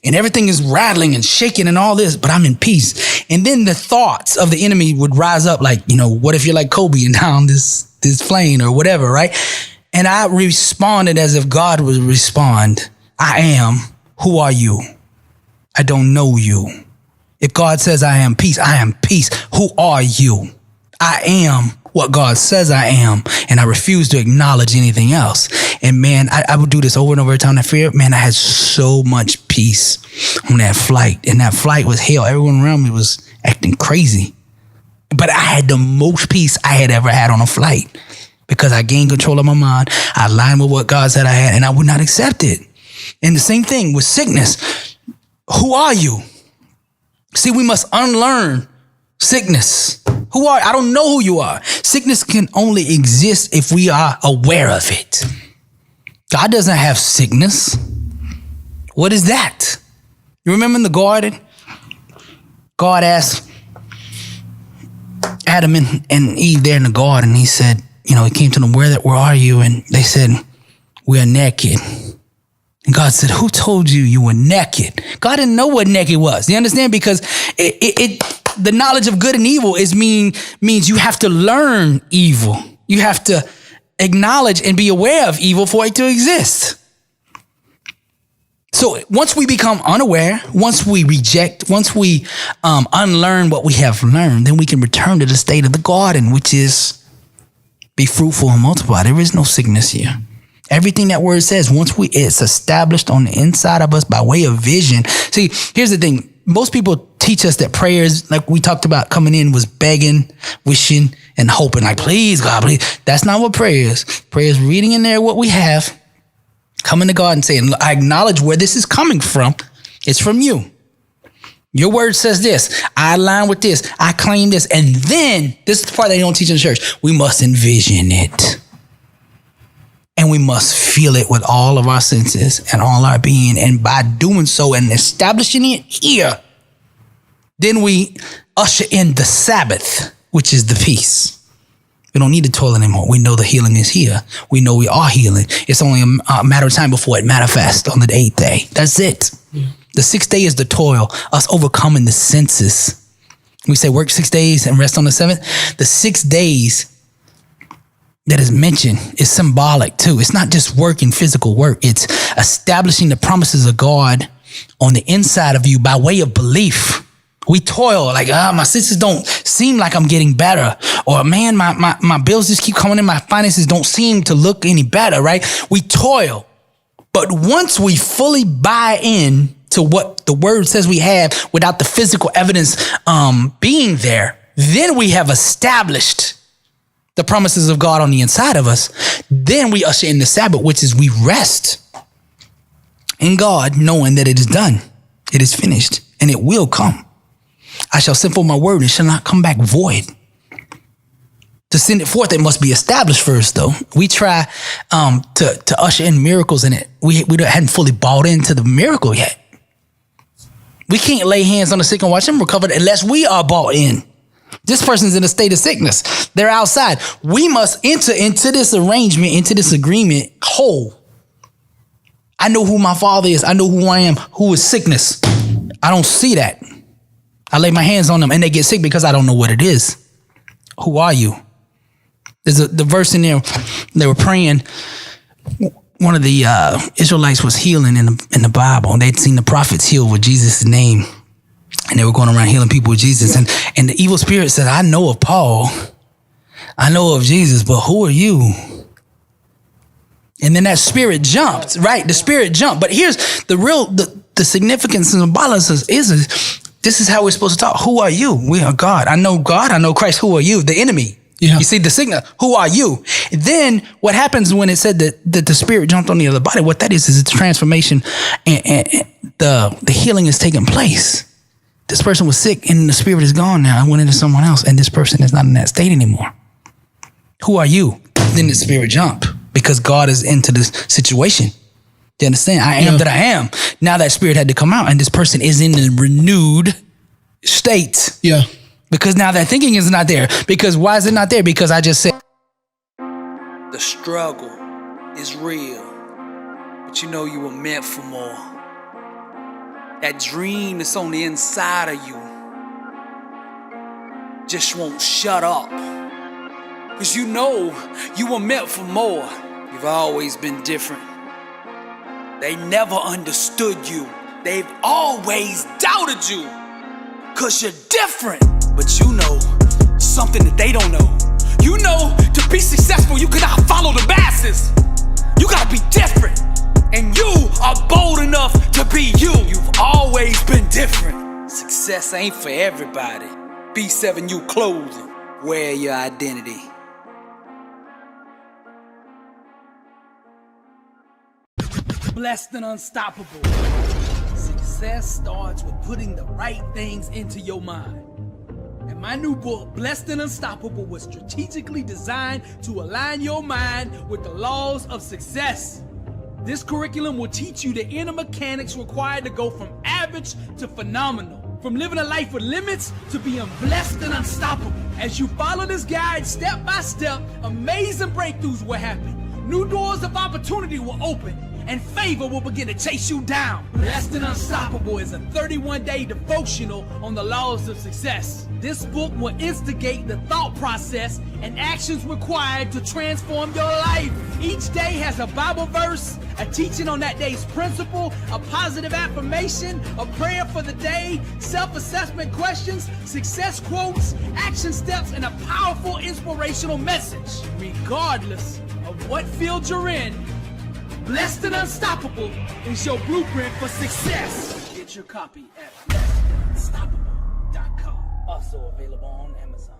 B: And everything is rattling and shaking and all this, but I'm in peace. And then the thoughts of the enemy would rise up like, you know, what if you're like Kobe and down this plane or whatever, right? And I responded as if God would respond. I am. Who are you? I don't know you. If God says I am peace, I am peace. Who are you? I am what God says I am, and I refuse to acknowledge anything else. And man, I would do this over and over every time I feared. Man, I had so much peace on that flight. And that flight was hell. Everyone around me was acting crazy. But I had the most peace I had ever had on a flight because I gained control of my mind. I aligned with what God said I had, and I would not accept it. And the same thing with sickness. Who are you? See, we must unlearn sickness. Who are you? I don't know who you are. Sickness can only exist if we are aware of it. God doesn't have sickness. What is that? You remember in the garden? God asked Adam and Eve there in the garden. He said, he came to them, where are you? And they said, we are naked. And God said, who told you were naked? God didn't know what naked was. You understand? Because the knowledge of good and evil means you have to learn evil. You have to acknowledge and be aware of evil for it to exist. So once we become unaware, once we reject, once we unlearn what we have learned, then we can return to the state of the garden, which is be fruitful and multiply. There is no sickness here. Everything that word says, it's established on the inside of us by way of vision. See, here's the thing. Most people teach us that prayers, like we talked about coming in, was begging, wishing, and hoping. Like, please, God, please. That's not what prayer is. Prayer is reading in there what we have, coming to God and saying, I acknowledge where this is coming from. It's from you. Your word says this. I align with this. I claim this. And then, this is the part that they don't teach in the church. We must envision it. And we must feel it with all of our senses and all our being. And by doing so and establishing it here, then we usher in the Sabbath, which is the peace. We don't need to toil anymore. We know the healing is here. We know we are healing. It's only a matter of time before it manifests on the 8th day. That's it. Yeah. The 6th day is the toil, us overcoming the senses. We say work 6 days and rest on the 7th. The 6 days that is mentioned is symbolic too. It's not just work and physical work. It's establishing the promises of God on the inside of you by way of belief. We toil like, my senses don't seem like I'm getting better. Or man, my bills just keep coming in. My finances don't seem to look any better, right? We toil. But once we fully buy in to what the word says we have without the physical evidence being there, then we have established the promises of God on the inside of us. Then we usher in the Sabbath, which is we rest in God, knowing that it is done. It is finished and it will come. I shall send forth my word and it shall not come back void. To send it forth, it must be established first, though. We try to usher in miracles in it. We hadn't fully bought into the miracle yet. We can't lay hands on the sick and watch them recover unless we are bought in. This person's in a state of sickness. They're outside. We must enter into this arrangement, into this agreement whole. I know who my father is. I know who I am. Who is sickness? I don't see that. I lay my hands on them and they get sick because I don't know what it is. Who are you? There's the verse in there. They were praying. One of the Israelites was healing in the Bible, and they'd seen the prophets heal with Jesus' name. And they were going around healing people with Jesus. And the evil spirit said, I know of Paul. I know of Jesus, but who are you? And then that spirit jumped, right? The spirit jumped. But here's the significance and symbolism is this is how we're supposed to talk. Who are you? We are God. I know Christ. Who are you? The enemy. Yeah. You see the signal. Who are you? And then what happens when it said that the spirit jumped on the other body? What that is it's transformation and the healing is taking place. This person was sick and the spirit is gone now. I went into someone else and this person is not in that state anymore. Who are you? Then the spirit jumped because God is into this situation. You understand? I am that I am. Now that spirit had to come out and this person is in a renewed state. Yeah. Because now that thinking is not there. Because why is it not there? Because I just said
A: the struggle is real, but you know you were meant for more. That dream that's on the inside of you just won't shut up. Because you know you were meant for more. You've always been different. They never understood you. They've always doubted you. Because you're different. But you know something that they don't know. You know to be successful, you cannot follow the masses. You gotta be different. And you are bold enough to be you. You've always been different. Success ain't for everybody. B7U Clothing. Wear your identity. Blessed and unstoppable. Success starts with putting the right things into your mind. And my new book, Blessed and Unstoppable, was strategically designed to align your mind with the laws of success. This curriculum will teach you the inner mechanics required to go from average to phenomenal, from living a life with limits to being blessed and unstoppable. As you follow this guide step by step, amazing breakthroughs will happen. New doors of opportunity will open, and favor will begin to chase you down. Blessed and Unstoppable is a 31-day devotional on the laws of success. This book will instigate the thought process and actions required to transform your life. Each day has a Bible verse, a teaching on that day's principle, a positive affirmation, a prayer for the day, self-assessment questions, success quotes, action steps, and a powerful inspirational message. Regardless of what field you're in, Blessed and Unstoppable is your blueprint for success. Get your copy at blessedandunstoppable.com. Also available on Amazon.